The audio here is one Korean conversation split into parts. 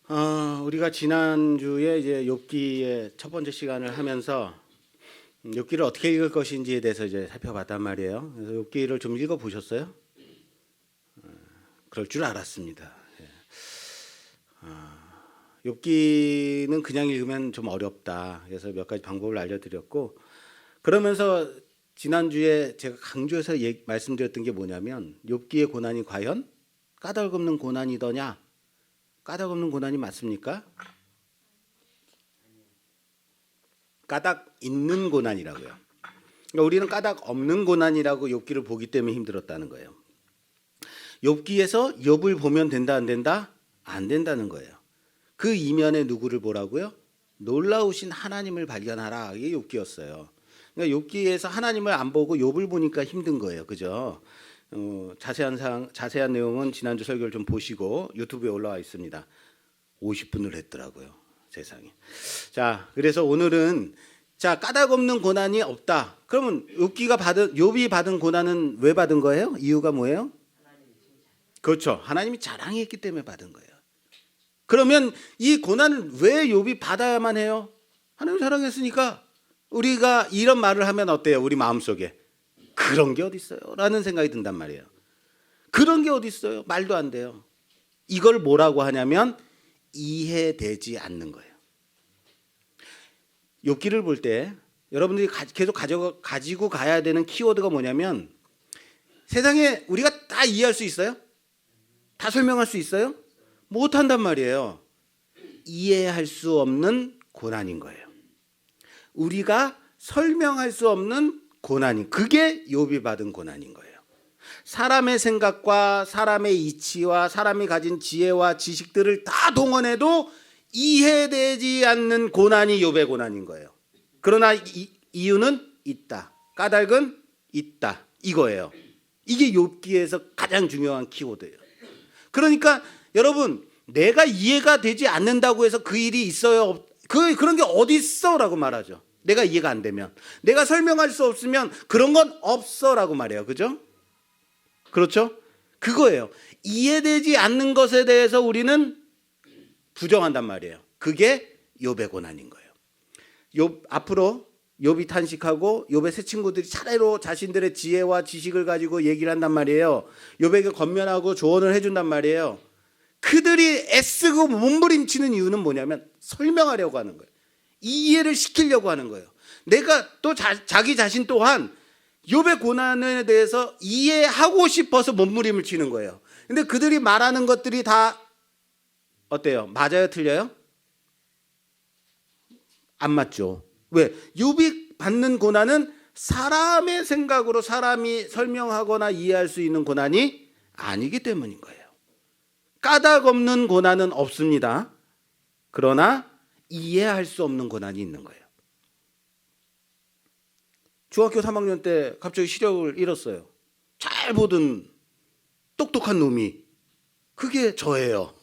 우리가 지난주에 이제 욥기의 첫 번째 시간을 하면서 욥기를 어떻게 읽을 것인지에 대해서 이제 살펴봤단 말이에요. 그래서 욥기를 좀 읽어 보셨어요? 그럴 줄 알았습니다. 욥기는 그냥 읽으면 좀 어렵다. 그래서 몇 가지 방법을 알려드렸고, 그러면서 지난주에 제가 강조해서 말씀드렸던 게 뭐냐면, 욥기의 고난이 과연 까닭없는 고난이더냐? 까닭없는 고난이 맞습니까? 까닭 있는 고난이라고요. 그러니까 우리는 까닭 없는 고난이라고 욥기를 보기 때문에 힘들었다는 거예요. 욥기에서 욥을 보면 된다 안 된다? 안 된다는 거예요. 그 이면에 누구를 보라고요? 놀라우신 하나님을 발견하라. 이게 욥기였어요. 그러니까 욥기에서 하나님을 안 보고 욥을 보니까 힘든 거예요. 그죠? 자세한 내용은 지난주 설교를 좀 보시고 유튜브에 올라와 있습니다. 50분을 했더라고요. 세상에. 자, 그래서 오늘은 까닭 없는 고난이 없다. 그러면 욥이 받은 고난은 왜 받은 거예요? 이유가 뭐예요? 그렇죠. 하나님이 자랑했기 때문에 받은 거예요. 그러면 이 고난을 왜 욥이 받아야만 해요? 하나님 사랑했으니까. 우리가 이런 말을 하면 어때요? 우리 마음속에 그런 게 어디 있어요? 라는 생각이 든단 말이에요. 그런 게 어디 있어요? 말도 안 돼요. 이걸 뭐라고 하냐면 이해되지 않는 거예요. 욥기를 볼 때 여러분들이 계속 가지고 가야 되는 키워드가 뭐냐면, 세상에 우리가 다 이해할 수 있어요? 다 설명할 수 있어요? 못한단 말이에요. 이해할 수 없는 고난인 거예요. 우리가 설명할 수 없는 고난이, 그게 욥이 받은 고난인 거예요. 사람의 생각과 사람의 이치와 사람이 가진 지혜와 지식들을 다 동원해도 이해되지 않는 고난이 욥의 고난인 거예요. 그러나 이유는 있다. 까닭은 있다. 이거예요. 이게 욥기에서 가장 중요한 키워드예요. 그러니까 여러분, 내가 이해가 되지 않는다고 해서 그 일이 있어요? 그런 게 어디 있어라고 말하죠. 내가 이해가 안 되면, 내가 설명할 수 없으면 그런 건 없어라고 말해요. 그죠? 그렇죠? 그거예요. 이해되지 않는 것에 대해서 우리는 부정한단 말이에요. 그게 욥의 고난인 거예요. 앞으로 욥이 탄식하고 욥의 세 친구들이 차례로 자신들의 지혜와 지식을 가지고 얘기를 한단 말이에요. 욥에게 권면하고 조언을 해준단 말이에요. 그들이 애쓰고 몸부림치는 이유는 뭐냐면 설명하려고 하는 거예요. 이해를 시키려고 하는 거예요. 내가 또 자기 자신 또한 욥의 고난에 대해서 이해하고 싶어서 몸부림을 치는 거예요. 근데 그들이 말하는 것들이 다 어때요? 맞아요? 틀려요? 안 맞죠. 왜? 욥이 받는 고난은 사람의 생각으로 사람이 설명하거나 이해할 수 있는 고난이 아니기 때문인 거예요. 까닭 없는 고난은 없습니다. 그러나 이해할 수 없는 고난이 있는 거예요. 중학교 3학년 때 갑자기 시력을 잃었어요. 잘 보던 똑똑한 놈이, 그게 저예요.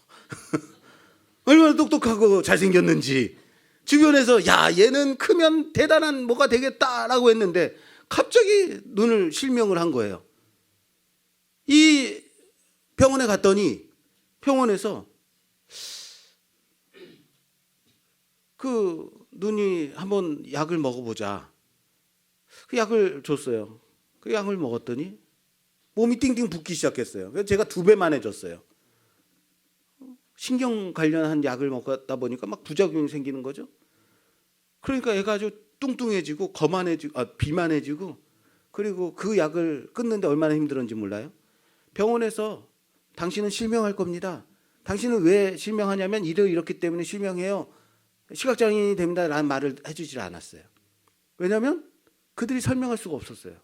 얼마나 똑똑하고 잘생겼는지 주변에서 야, 얘는 크면 대단한 뭐가 되겠다라고 했는데 갑자기 눈을 실명을 한 거예요. 이 병원에 갔더니 병원에서 그 눈이 한번 약을 먹어보자. 그 약을 줬어요. 그 약을 먹었더니 몸이 띵띵 붓기 시작했어요. 그래서 제가 2배만해졌어요. 신경 관련한 약을 먹다 보니까 막 부작용이 생기는 거죠. 그러니까 애가 아주 뚱뚱해지고 비만해지고, 그리고 그 약을 끊는데 얼마나 힘들었는지 몰라요? 병원에서 당신은 실명할 겁니다. 당신은 왜 실명하냐면 이렇기 때문에 실명해요. 시각장애인이 됩니다. 라는 말을 해주질 않았어요. 왜냐하면 그들이 설명할 수가 없었어요.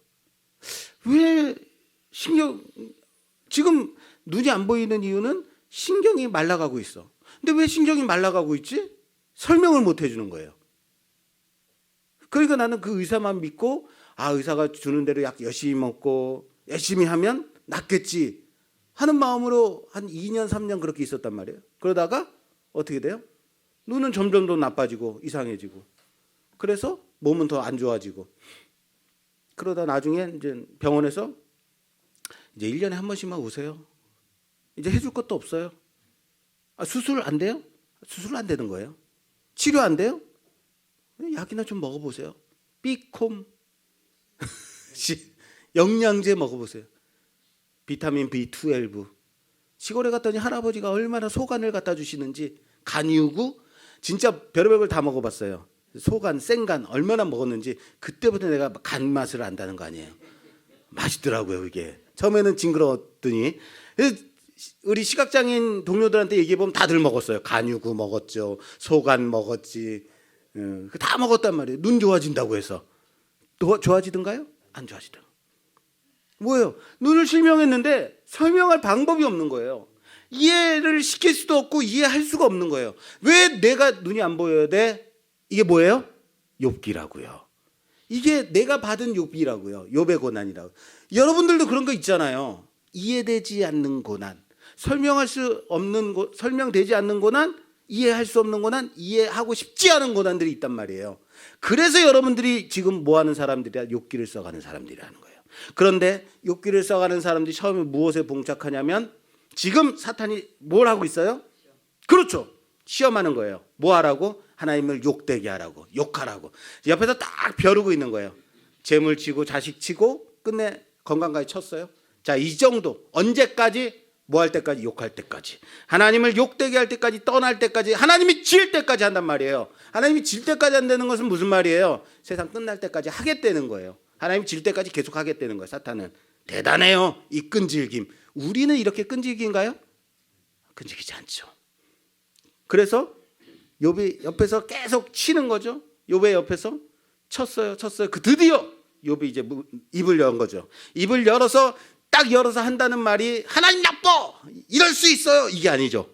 왜 지금 눈이 안 보이는 이유는 신경이 말라가고 있어. 근데 왜 신경이 말라가고 있지? 설명을 못 해주는 거예요. 그러니까 나는 그 의사만 믿고, 의사가 주는 대로 약 열심히 먹고 열심히 하면 낫겠지 하는 마음으로 한 2년 3년 그렇게 있었단 말이에요. 그러다가 어떻게 돼요? 눈은 점점 더 나빠지고 이상해지고, 그래서 몸은 더 안 좋아지고, 그러다 나중에 이제 병원에서 이제 1년에 한 번씩만 오세요. 이제 해줄 것도 없어요. 수술 안 돼요? 수술 안 되는 거예요. 치료 안 돼요? 약이나 좀 먹어보세요. 비콤 영양제 먹어보세요. 비타민 B12. 시골에 갔더니 할아버지가 얼마나 소간을 갖다 주시는지, 간이우구 진짜 별의별 걸 다 먹어봤어요. 소간, 생간 얼마나 먹었는지 그때부터 내가 간 맛을 안다는 거 아니에요. 맛있더라고요 이게. 처음에는 징그러웠더니 우리 시각장애인 동료들한테 얘기해보면 다들 먹었어요. 간이우구 먹었죠. 소간 먹었지. 다 먹었단 말이에요. 눈 좋아진다고 해서. 또 좋아지던가요? 안 좋아지더라고요. 뭐예요? 눈을 실명했는데 설명할 방법이 없는 거예요. 이해를 시킬 수도 없고 이해할 수가 없는 거예요. 왜 내가 눈이 안 보여야 돼? 이게 뭐예요? 욥기라고요. 이게 내가 받은 욥이라고요. 욥의 고난이라고. 여러분들도 그런 거 있잖아요. 이해되지 않는 고난, 설명할 수 없는 설명되지 않는 고난, 이해할 수 없는 고난, 이해하고 싶지 않은 고난들이 있단 말이에요. 그래서 여러분들이 지금 뭐 하는 사람들이야? 욥기를 써가는 사람들이라는 거예요. 그런데 욥기를 써가는 사람들이 처음에 무엇에 봉착하냐면 지금 사탄이 뭘 하고 있어요? 그렇죠. 시험하는 거예요. 뭐 하라고? 하나님을 욕되게 하라고, 욕하라고. 옆에서 딱 벼르고 있는 거예요. 재물 치고 자식 치고 끝내 건강까지 쳤어요. 자, 이 정도. 언제까지? 뭐 할 때까지? 욕할 때까지. 하나님을 욕되게 할 때까지, 떠날 때까지, 하나님이 질 때까지 한단 말이에요. 하나님이 질 때까지 한다는 것은 무슨 말이에요? 세상 끝날 때까지 하겠다는 거예요. 하나님이 질 때까지 계속 하겠다는 거예요. 사탄은. 대단해요. 이 끈질김. 우리는 이렇게 끈질긴가요? 끈질기지 않죠. 그래서 욥이 옆에서 계속 치는 거죠. 욥의 옆에서 쳤어요. 그 드디어 욥이 이제 입을 연 거죠. 입을 열어서 딱 열어서 한다는 말이 하나님 나빠! 이럴 수 있어요. 이게 아니죠.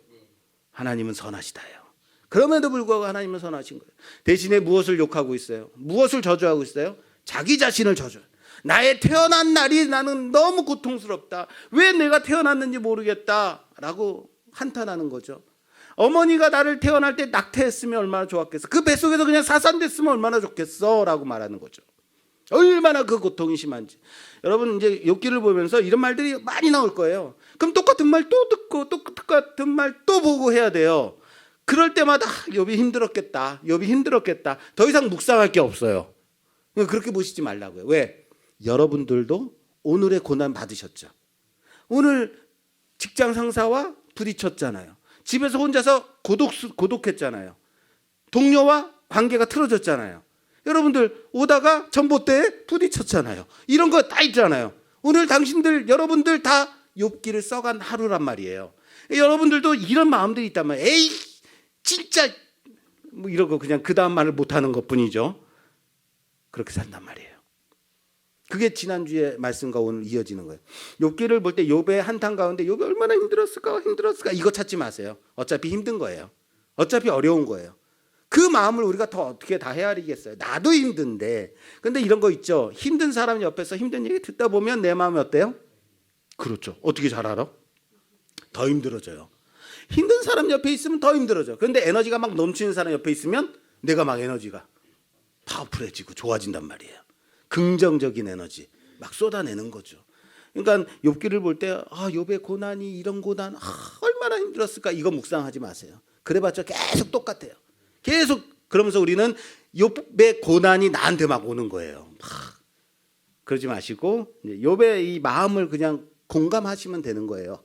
하나님은 선하시다요. 그럼에도 불구하고 하나님은 선하신 거예요. 대신에 무엇을 욕하고 있어요? 무엇을 저주하고 있어요? 자기 자신을 저주. 나의 태어난 날이 나는 너무 고통스럽다. 왜 내가 태어났는지 모르겠다. 라고 한탄하는 거죠. 어머니가 나를 태어날 때 낙태했으면 얼마나 좋았겠어. 그 뱃속에서 그냥 사산됐으면 얼마나 좋겠어. 라고 말하는 거죠. 얼마나 그 고통이 심한지. 여러분 이제 욥기를 보면서 이런 말들이 많이 나올 거예요. 그럼 똑같은 말 또 듣고 똑같은 말 또 보고 해야 돼요. 그럴 때마다 욥이 힘들었겠다. 욥이 힘들었겠다. 더 이상 묵상할 게 없어요. 그렇게 보시지 말라고요. 왜? 여러분들도 오늘의 고난 받으셨죠. 오늘 직장 상사와 부딪혔잖아요. 집에서 혼자서 고독했잖아요. 동료와 관계가 틀어졌잖아요. 여러분들 오다가 전봇대에 부딪혔잖아요. 이런 거 다 있잖아요. 오늘 당신들 여러분들 다 욥기를 써간 하루란 말이에요. 여러분들도 이런 마음들이 있단 말이에요. 에이 진짜 뭐 이러고 그냥 그 다음 말을 못하는 것뿐이죠. 그렇게 산단 말이에요. 그게 지난주의 말씀과 오늘 이어지는 거예요. 욥기를 볼 때 욥의 한탄 가운데 욥이 얼마나 힘들었을까 이거 찾지 마세요. 어차피 힘든 거예요. 어차피 어려운 거예요. 그 마음을 우리가 더 어떻게 다 헤아리겠어요. 나도 힘든데. 근데 이런 거 있죠. 힘든 사람 옆에서 힘든 얘기 듣다 보면 내 마음이 어때요? 그렇죠. 어떻게 잘 알아? 더 힘들어져요. 힘든 사람 옆에 있으면 더 힘들어져. 그런데 에너지가 막 넘치는 사람 옆에 있으면 내가 막 에너지가 파워풀해지고 좋아진단 말이에요. 긍정적인 에너지 막 쏟아내는 거죠. 그러니까 욥기를 볼 때 욥의 고난이 이런 고난 얼마나 힘들었을까 이거 묵상하지 마세요. 그래봤자 계속 똑같아요. 계속 그러면서 우리는 욥의 고난이 나한테 막 오는 거예요. 그러지 마시고 욥의 이 마음을 그냥 공감하시면 되는 거예요.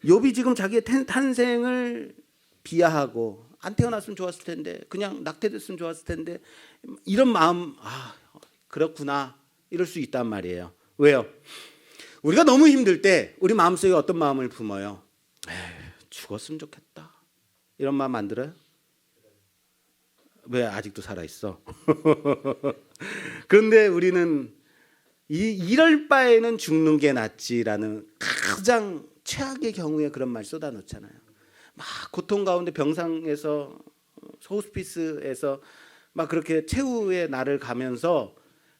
욥이 지금 자기의 탄생을 비하하고 안 태어났으면 좋았을 텐데 그냥 낙태됐으면 좋았을 텐데 이런 마음 그렇구나 이럴 수 있단 말이에요. 왜요? 우리가 너무 힘들 때 우리 마음속에 어떤 마음을 품어요? 죽었으면 좋겠다 이런 마음 안 들어요? 왜 아직도 살아있어? 그런데 우리는 이럴 바에는 죽는 게 낫지라는 가장 최악의 경우에 그런 말 쏟아놓잖아요. 막 고통 가운데 병상에서 호스피스에서 막 그렇게 최후의 날을 가면서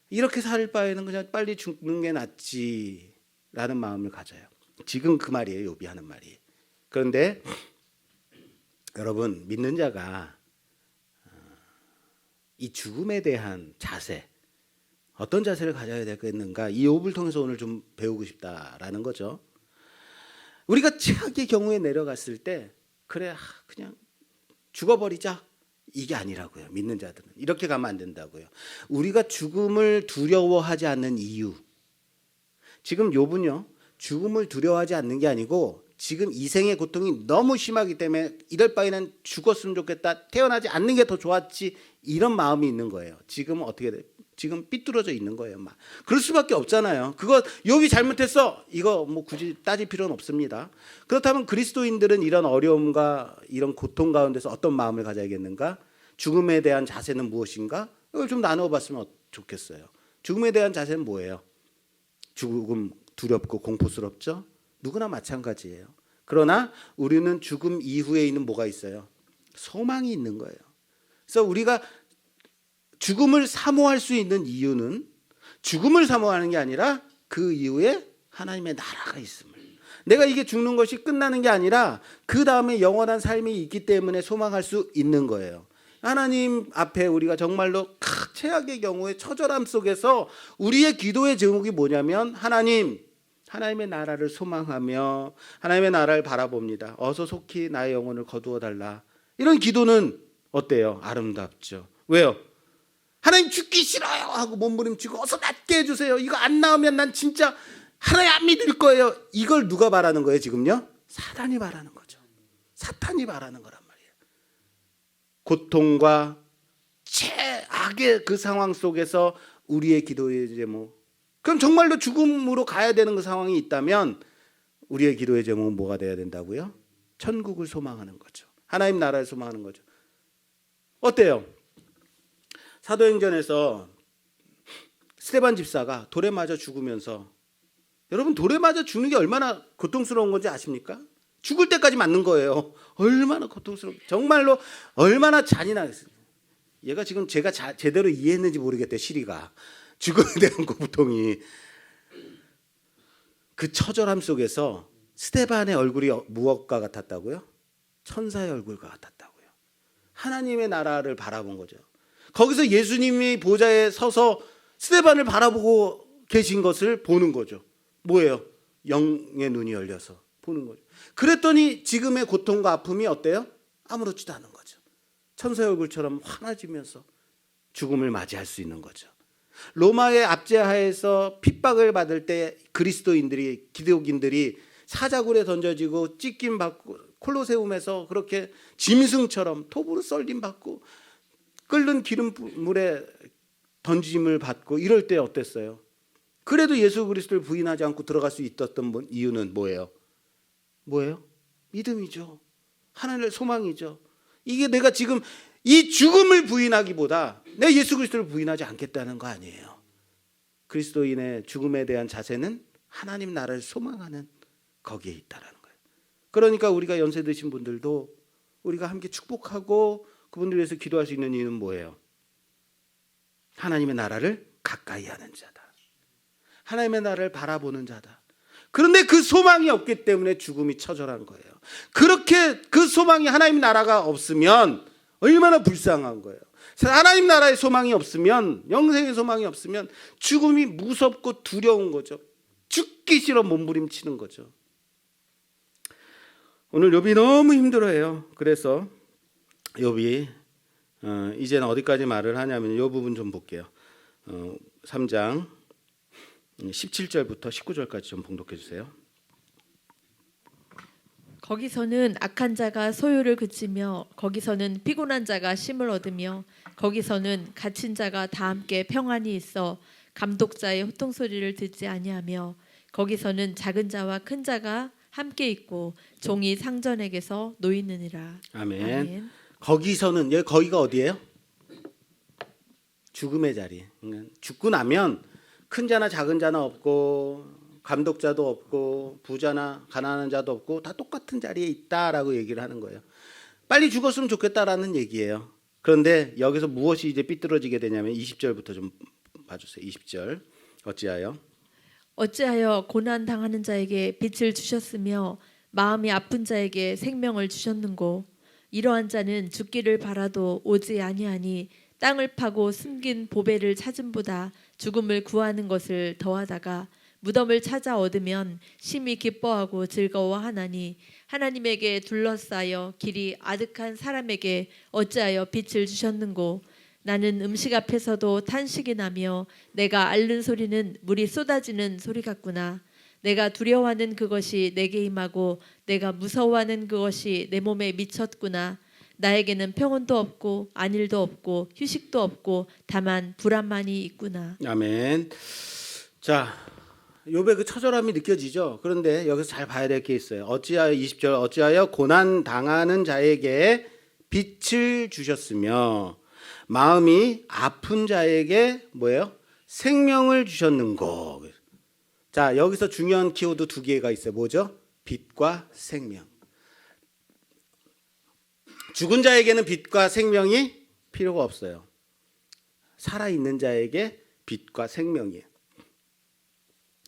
이렇게 살 바에는 그냥 빨리 죽는 게 낫지라는 마음을 가져요. 지금 그 말이에요. 욥이 하는 말이. 그런데 여러분 믿는 자가 이 죽음에 대한 자세 어떤 자세를 가져야 되겠는가 이 욥을 통해서 오늘 좀 배우고 싶다라는 거죠. 우리가 최악의 경우에 내려갔을 때 그래 그냥 죽어버리자. 이게 아니라고요. 믿는 자들은 이렇게 가면 안 된다고요. 우리가 죽음을 두려워하지 않는 이유. 지금 욥은요, 죽음을 두려워하지 않는 게 아니고 지금 이 생의 고통이 너무 심하기 때문에 이럴 바에는 죽었으면 좋겠다, 태어나지 않는 게 더 좋았지, 이런 마음이 있는 거예요. 지금 어떻게 돼? 지금 삐뚤어져 있는 거예요. 막 그럴 수밖에 없잖아요. 그거 욥이 잘못했어, 이거 뭐 굳이 따질 필요는 없습니다. 그렇다면 그리스도인들은 이런 어려움과 이런 고통 가운데서 어떤 마음을 가져야겠는가? 죽음에 대한 자세는 무엇인가? 이걸 좀 나눠봤으면 좋겠어요. 죽음에 대한 자세는 뭐예요? 죽음 두렵고 공포스럽죠? 누구나 마찬가지예요. 그러나 우리는 죽음 이후에 있는 뭐가 있어요? 소망이 있는 거예요. 그래서 우리가 죽음을 사모할 수 있는 이유는 죽음을 사모하는 게 아니라 그 이후에 하나님의 나라가 있음을, 내가 이게 죽는 것이 끝나는 게 아니라 그 다음에 영원한 삶이 있기 때문에 소망할 수 있는 거예요. 하나님 앞에 우리가 정말로 최악의 경우에 처절함 속에서 우리의 기도의 제목이 뭐냐면 하나님의 나라를 소망하며 하나님의 나라를 바라봅니다. 어서 속히 나의 영혼을 거두어 달라. 이런 기도는 어때요? 아름답죠. 왜요? 하나님 죽기 싫어요 하고 몸부림치고 어서 낫게 해주세요. 이거 안 나오면 난 진짜 하나님 안 믿을 거예요. 이걸 누가 바라는 거예요 지금요? 사단이 바라는 거죠. 사탄이 바라는 거란 말이에요. 고통과 최악의 그 상황 속에서 우리의 기도의 제목, 그럼 정말로 죽음으로 가야 되는 그 상황이 있다면 우리의 기도의 제목은 뭐가 돼야 된다고요? 천국을 소망하는 거죠. 하나님 나라를 소망하는 거죠. 어때요? 사도행전에서 스데반 집사가 돌에 맞아 죽으면서, 여러분 돌에 맞아 죽는 게 얼마나 고통스러운 건지 아십니까? 죽을 때까지 맞는 거예요. 얼마나 고통스러워, 정말로 얼마나 잔인하겠어요. 얘가 지금 제가 제대로 이해했는지 모르겠대요. 시리가 죽음에 대한 고통이. 그 처절함 속에서 스데반의 얼굴이 무엇과 같았다고요? 천사의 얼굴과 같았다고요. 하나님의 나라를 바라본 거죠. 거기서 예수님이 보좌에 서서 스데반을 바라보고 계신 것을 보는 거죠. 뭐예요? 영의 눈이 열려서 보는 거죠. 그랬더니 지금의 고통과 아픔이 어때요? 아무렇지도 않은 거죠. 천사의 얼굴처럼 환해지면서 죽음을 맞이할 수 있는 거죠. 로마의 압제하에서 핍박을 받을 때 그리스도인들이, 기독인들이 사자굴에 던져지고 찢김 받고 콜로세움에서 그렇게 짐승처럼 톱으로 썰림 받고 끓는 기름물에 던짐을 받고 이럴 때 어땠어요? 그래도 예수 그리스도를 부인하지 않고 들어갈 수 있었던 이유는 뭐예요? 믿음이죠. 하나님의 소망이죠. 이게 내가 지금 이 죽음을 부인하기보다 내 예수 그리스도를 부인하지 않겠다는 거 아니에요. 그리스도인의 죽음에 대한 자세는 하나님 나라를 소망하는 거기에 있다라는 거예요. 그러니까 우리가 연세 드신 분들도 우리가 함께 축복하고 그분들 위해서 기도할 수 있는 이유는 뭐예요? 하나님의 나라를 가까이 하는 자다. 하나님의 나라를 바라보는 자다. 그런데 그 소망이 없기 때문에 죽음이 처절한 거예요. 그렇게 그 소망이, 하나님 나라가 없으면 얼마나 불쌍한 거예요. 하나님 나라의 소망이 없으면, 영생의 소망이 없으면 죽음이 무섭고 두려운 거죠. 죽기 싫어 몸부림치는 거죠. 오늘 욥이 너무 힘들어해요. 그래서 욥이 이제는 어디까지 말을 하냐면 이 부분 좀 볼게요. 3장 17절부터 19절까지 좀 봉독해 주세요. 거기서는 악한 자가 소유를 그치며 거기서는 피곤한 자가 쉼을 얻으며 거기서는 갇힌 자가 다 함께 평안히 있어 감독자의 호통 소리를 듣지 아니하며 거기서는 작은 자와 큰 자가 함께 있고 종이 상전에게서 놓이느니라. 아멘. 아멘. 거기서는, 여기 거기가 어디예요? 죽음의 자리. 죽고 나면 큰 자나 작은 자나 없고 감독자도 없고 부자나 가난한 자도 없고 다 똑같은 자리에 있다라고 얘기를 하는 거예요. 빨리 죽었으면 좋겠다라는 얘기예요. 그런데 여기서 무엇이 이제 삐뚤어지게 되냐면 20절부터 좀 봐주세요. 20절. 어찌하여 고난 당하는 자에게 빛을 주셨으며 마음이 아픈 자에게 생명을 주셨는고 이러한 자는 죽기를 바라도 오지 아니하니 땅을 파고 숨긴 보배를 찾음보다 죽음을 구하는 것을 더하다가 무덤을 찾아 얻으면 심히 기뻐하고 즐거워하나니 하나님에게 둘러싸여 길이 아득한 사람에게 어찌하여 빛을 주셨는고. 나는 음식 앞에서도 탄식이 나며 내가 앓는 소리는 물이 쏟아지는 소리 같구나. 내가 두려워하는 그것이 내게 임하고 내가 무서워하는 그것이 내 몸에 미쳤구나. 나에게는 평온도 없고 안일도 없고 휴식도 없고 다만 불안만이 있구나. 아멘. 자, 욥의 그 처절함이 느껴지죠. 그런데 여기서 잘 봐야 될 게 있어요. 어찌하여 20절 어찌하여 고난 당하는 자에게 빛을 주셨으며 마음이 아픈 자에게 뭐예요? 생명을 주셨는고. 자, 여기서 중요한 키워드 두 개가 있어요. 뭐죠? 빛과 생명. 죽은 자에게는 빛과 생명이 필요가 없어요. 살아있는 자에게 빛과 생명이에요.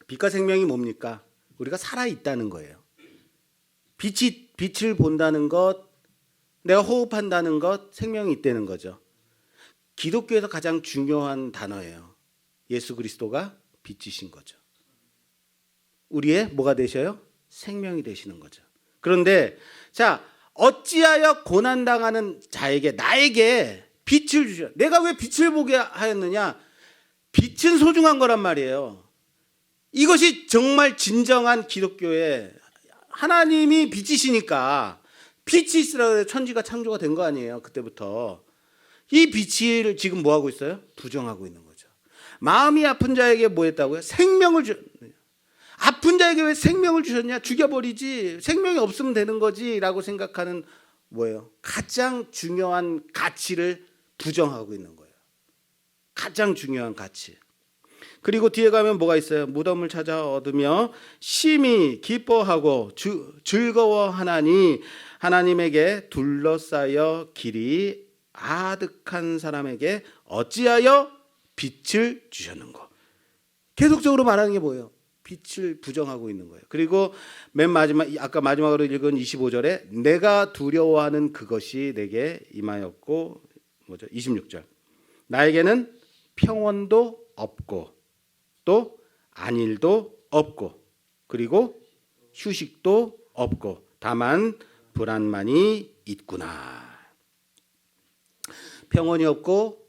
빛과 생명이 뭡니까? 우리가 살아있다는 거예요. 빛을 본다는 것, 내가 호흡한다는 것, 생명이 있다는 거죠. 기독교에서 가장 중요한 단어예요. 예수 그리스도가 빛이신 거죠. 우리의 뭐가 되셔요? 생명이 되시는 거죠. 그런데 자, 어찌하여 고난당하는 자에게 나에게 빛을 주셔. 내가 왜 빛을 보게 하였느냐? 빛은 소중한 거란 말이에요. 이것이 정말 진정한 기독교의 하나님이 빛이시니까 빛이 있으라 천지가 창조가 된 거 아니에요. 그때부터. 이 빛을 지금 뭐 하고 있어요? 부정하고 있는 거죠. 마음이 아픈 자에게 뭐 했다고요? 생명을 아픈 자에게 왜 생명을 주셨냐? 죽여버리지. 생명이 없으면 되는 거지 라고 생각하는 뭐예요? 가장 중요한 가치를 부정하고 있는 거예요. 가장 중요한 가치. 그리고 뒤에 가면 뭐가 있어요? 무덤을 찾아 얻으며 심히 기뻐하고 즐거워하나니 하나님에게 둘러싸여 길이 아득한 사람에게 어찌하여 빛을 주셨는고. 계속적으로 말하는 게 뭐예요? 빛을 부정하고 있는 거예요. 그리고 맨 마지막, 아까 마지막으로 읽은 25절에 내가 두려워하는 그것이 내게 임하였고, 뭐죠? 26절. 나에게는 평온도 없고 또 안일도 없고 그리고 휴식도 없고 다만 불안만이 있구나. 평온이 없고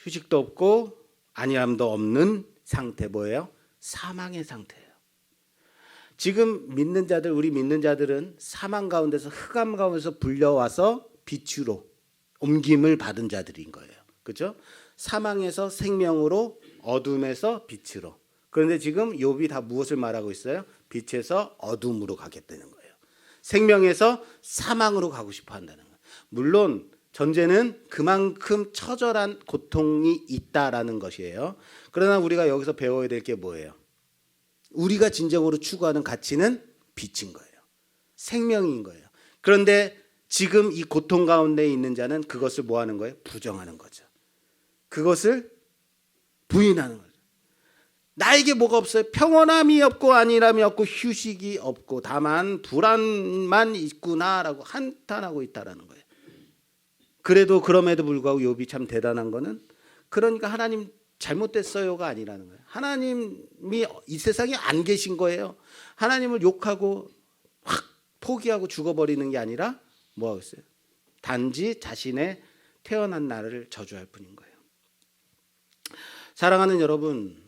휴식도 없고 안일함도 없는 상태 뭐예요? 사망의 상태예요. 지금 믿는 자들, 우리 믿는 자들은 사망 가운데서 흑암 가운데서 불려와서 빛으로 옮김을 받은 자들인 거예요. 그렇죠? 사망에서 생명으로, 어둠에서 빛으로. 그런데 지금 욥이 다 무엇을 말하고 있어요? 빛에서 어둠으로 가겠다는 거예요. 생명에서 사망으로 가고 싶어 한다는 거예요. 물론 전제는 그만큼 처절한 고통이 있다라는 것이에요. 그러나 우리가 여기서 배워야 될 게 뭐예요? 우리가 진정으로 추구하는 가치는 빛인 거예요. 생명인 거예요. 그런데 지금 이 고통 가운데 있는 자는 그것을 뭐 하는 거예요? 부정하는 거죠. 그것을 부인하는 거죠. 나에게 뭐가 없어요? 평온함이 없고 안일함이 없고 휴식이 없고 다만 불안만 있구나라고 한탄하고 있다라는 거예요. 그래도 그럼에도 불구하고 욥이 참 대단한 거는 그러니까 하나님 잘못됐어요가 아니라는 거예요. 하나님이 이 세상에 안 계신 거예요. 하나님을 욕하고 확 포기하고 죽어버리는 게 아니라 뭐 하고 있어요? 단지 자신의 태어난 날을 저주할 뿐인 거예요. 사랑하는 여러분,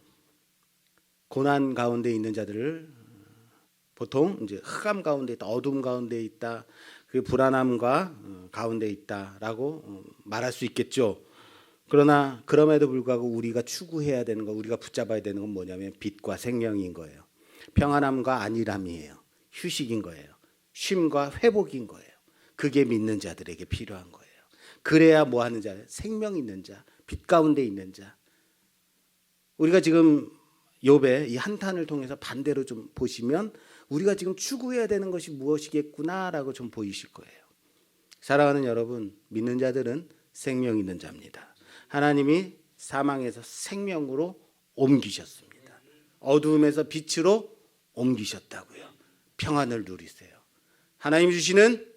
고난 가운데 있는 자들을 보통 이제 흑암 가운데 있다, 어둠 가운데 있다, 그 불안함과 가운데 있다라고 말할 수 있겠죠. 그러나 그럼에도 불구하고 우리가 추구해야 되는 거, 우리가 붙잡아야 되는 건 뭐냐면 빛과 생명인 거예요. 평안함과 안일함이에요. 휴식인 거예요. 쉼과 회복인 거예요. 그게 믿는 자들에게 필요한 거예요. 그래야 뭐 하는 자? 생명 있는 자, 빛 가운데 있는 자. 우리가 지금 욥의 이 한탄을 통해서 반대로 좀 보시면 우리가 지금 추구해야 되는 것이 무엇이겠구나라고 좀 보이실 거예요. 사랑하는 여러분, 믿는 자들은 생명 있는 자입니다. 하나님이 사망에서 생명으로 옮기셨습니다. 어두움에서 빛으로 옮기셨다고요. 평안을 누리세요. 하나님 주시는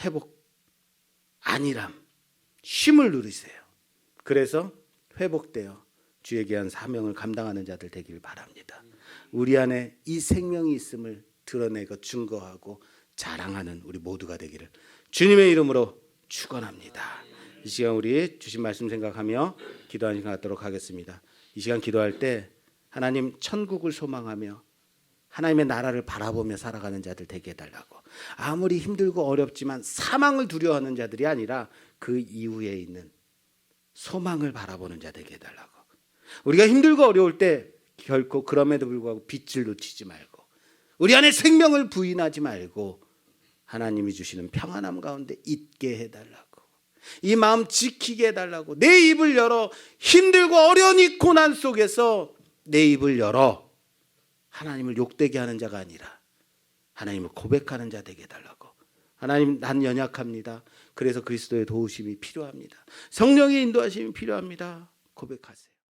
회복, 안일함, 쉼을 누리세요. 그래서 회복되어 주에게 한 사명을 감당하는 자들 되길 바랍니다. 우리 안에 이 생명이 있음을 드러내고 증거하고 자랑하는 우리 모두가 되기를 주님의 이름으로 축원합니다. 이 시간 우리 주신 말씀 생각하며 기도하는 시간 갖도록 하겠습니다. 이 시간 기도할 때 하나님 천국을 소망하며 하나님의 나라를 바라보며 살아가는 자들 되게 해달라고. 아무리 힘들고 어렵지만 사망을 두려워하는 자들이 아니라 그 이후에 있는 소망을 바라보는 자 되게 해달라고. 우리가 힘들고 어려울 때 결코 그럼에도 불구하고 빛을 놓치지 말고 우리 안에 생명을 부인하지 말고 하나님이 주시는 평안함 가운데 있게 해달라고. 이 마음 지키게 해달라고. 내 입을 열어 힘들고 어려운 이 고난 속에서 내 입을 열어 하나님을 욕되게 하는 자가 아니라 하나님을 고백하는 자 되게 해달라고. 하나님, 난 연약합니다. 그래서 그리스도의 도우심이 필요합니다. 성령의 인도하심이 필요합니다. 고백하세요.